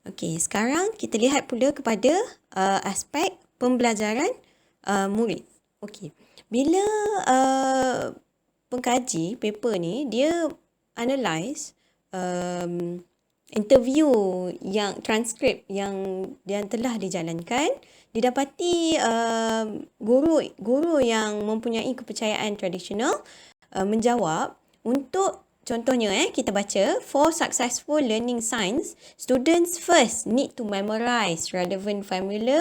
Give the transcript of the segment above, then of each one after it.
Okey, sekarang kita lihat pula kepada aspek pembelajaran murid. Okey, bila pengkaji paper ni, dia analyse interview yang transkrip yang telah dijalankan, didapati guru yang mempunyai kepercayaan tradisional menjawab untuk contohnya kita baca, for successful learning science, students first need to memorize relevant formula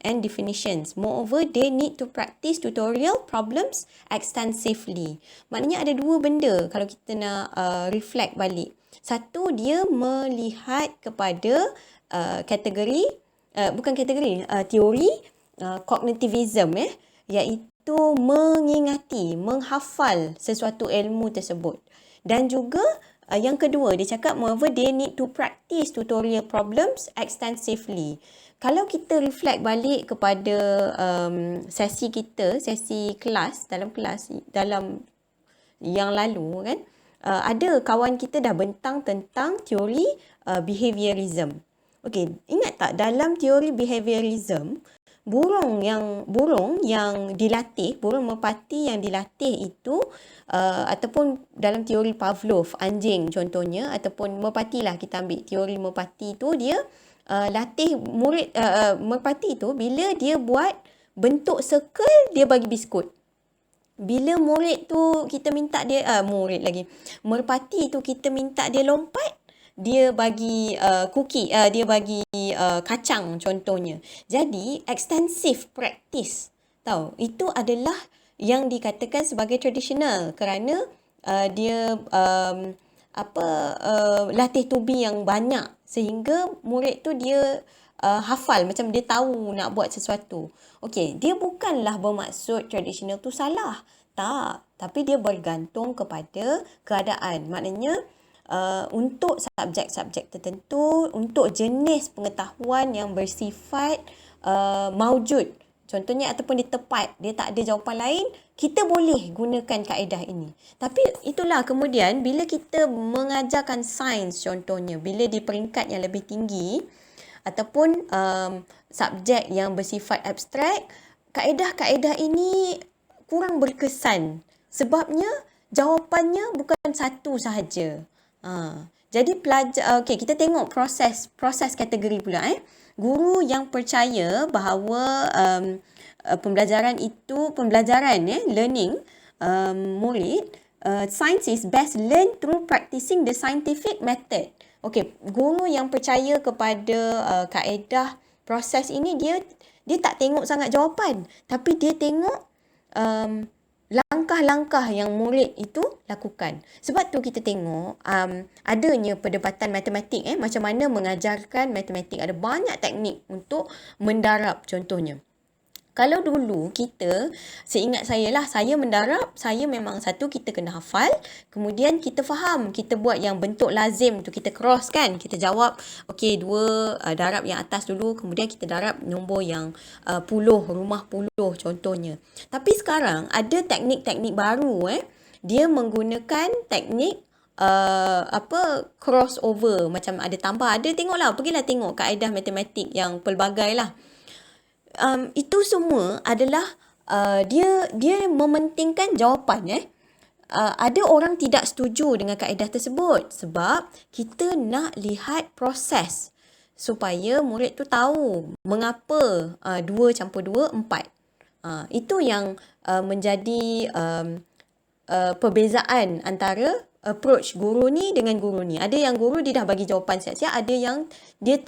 and definitions. Moreover, they need to practice tutorial problems extensively. Maknanya ada dua benda kalau kita nak reflect balik. Satu, dia melihat kepada teori kognitivism iaitu mengingati, menghafal sesuatu ilmu tersebut. Dan juga yang kedua, dia cakap moreover they need to practice tutorial problems extensively. Kalau kita reflect balik kepada sesi kelas dalam yang lalu kan, ada kawan kita dah bentang tentang teori behaviorism. Okey, ingat tak dalam teori behaviorism, burung merpati yang dilatih itu ataupun dalam teori Pavlov, anjing contohnya, ataupun merpati lah, kita ambil teori merpati tu, dia latih murid merpati tu, bila dia buat bentuk circle, dia bagi biskut. Bila murid tu kita minta dia merpati tu kita minta dia lompat, dia bagi dia bagi kacang contohnya. Jadi extensive practice, tahu, itu adalah yang dikatakan sebagai tradisional kerana dia latih tubi yang banyak sehingga murid tu dia hafal, macam dia tahu nak buat sesuatu. Okey, dia bukanlah bermaksud tradisional tu salah. Tak, tapi dia bergantung kepada keadaan. Maknanya untuk subjek-subjek tertentu, untuk jenis pengetahuan yang bersifat maujud, contohnya ataupun dia tepat, dia tak ada jawapan lain, kita boleh gunakan kaedah ini. Tapi itulah kemudian bila kita mengajarkan sains contohnya, bila di peringkat yang lebih tinggi ataupun subjek yang bersifat abstrak, kaedah-kaedah ini kurang berkesan. Sebabnya jawapannya bukan satu sahaja. Jadi kita tengok proses kategori pula. Guru yang percaya bahawa learning murid, science is best learned through practicing the scientific method. Okey, guru yang percaya kepada kaedah proses ini, dia tak tengok sangat jawapan, tapi dia tengok langkah-langkah yang murid itu lakukan. Sebab tu kita tengok adanya perdebatan matematik, macam mana mengajarkan matematik. Ada banyak teknik untuk mendarab contohnya. Kalau dulu kita, seingat saya mendarab, saya memang satu, kita kena hafal, kemudian kita faham, kita buat yang bentuk lazim tu, kita cross kan, kita jawab, okey, 2 darab yang atas dulu, kemudian kita darab nombor yang rumah puluh contohnya. Tapi sekarang ada teknik-teknik baru, dia menggunakan teknik crossover, macam ada tambah, pergilah tengok kaedah matematik yang pelbagai lah. Itu semua adalah dia mementingkan jawapan. Ada orang tidak setuju dengan kaedah tersebut sebab kita nak lihat proses supaya murid tu tahu mengapa 2 campur 2 4. Itu yang menjadi perbezaan antara approach guru ni dengan guru ni. Ada yang guru dia dah bagi jawapan siap-siap, ada yang dia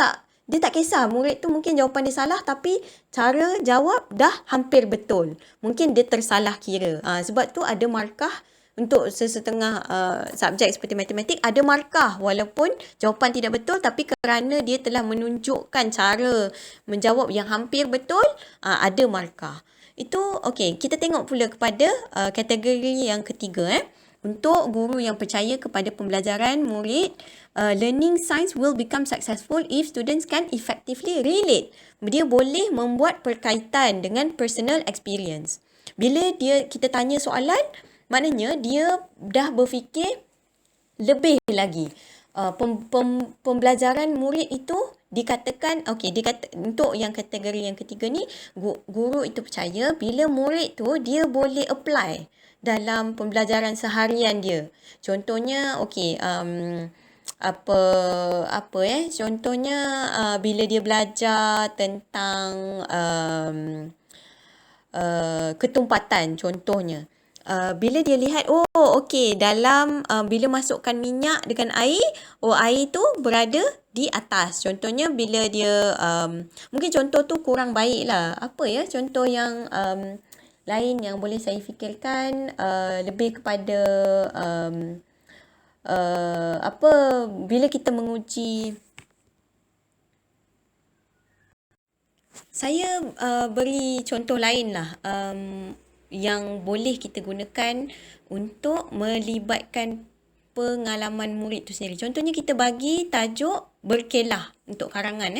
tak kisah murid tu mungkin jawapan dia salah, tapi cara jawab dah hampir betul. Mungkin dia tersalah kira. Sebab tu ada markah untuk sesetengah subjek seperti matematik, ada markah walaupun jawapan tidak betul, tapi kerana dia telah menunjukkan cara menjawab yang hampir betul, ada markah. Itu okey, kita tengok pula kepada kategori yang ketiga. Untuk guru yang percaya kepada pembelajaran murid, learning science will become successful if students can effectively relate. Dia boleh membuat perkaitan dengan personal experience. Bila kita tanya soalan, maknanya dia dah berfikir lebih lagi. Pembelajaran murid itu dikatakan, untuk yang kategori yang ketiga ni, guru itu percaya bila murid tu dia boleh apply dalam pembelajaran seharian dia. Contohnya, contohnya bila dia belajar tentang ketumpatan contohnya. Bila dia lihat, dalam bila masukkan minyak dengan air, air tu berada di atas. Contohnya bila dia, mungkin contoh tu kurang baik lah. Apa ya contoh yang lain yang boleh saya fikirkan, lebih kepada bila kita menguji. Saya beri contoh lain lah yang boleh kita gunakan untuk melibatkan pengalaman murid tu sendiri. Contohnya kita bagi tajuk berkelah untuk karangan.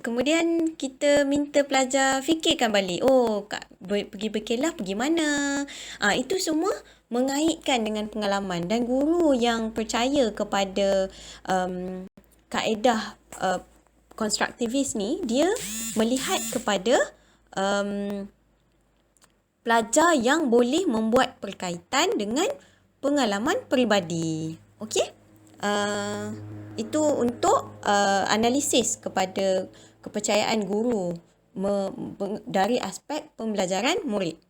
Kemudian kita minta pelajar fikirkan balik. Pergi berkelah pergi mana? Itu semua mengaitkan dengan pengalaman, dan guru yang percaya kepada kaedah konstruktivis ni, dia melihat kepada pelajar yang boleh membuat perkaitan dengan pengalaman peribadi. Okey? Itu untuk analisis kepada kepercayaan guru dari aspek pembelajaran murid.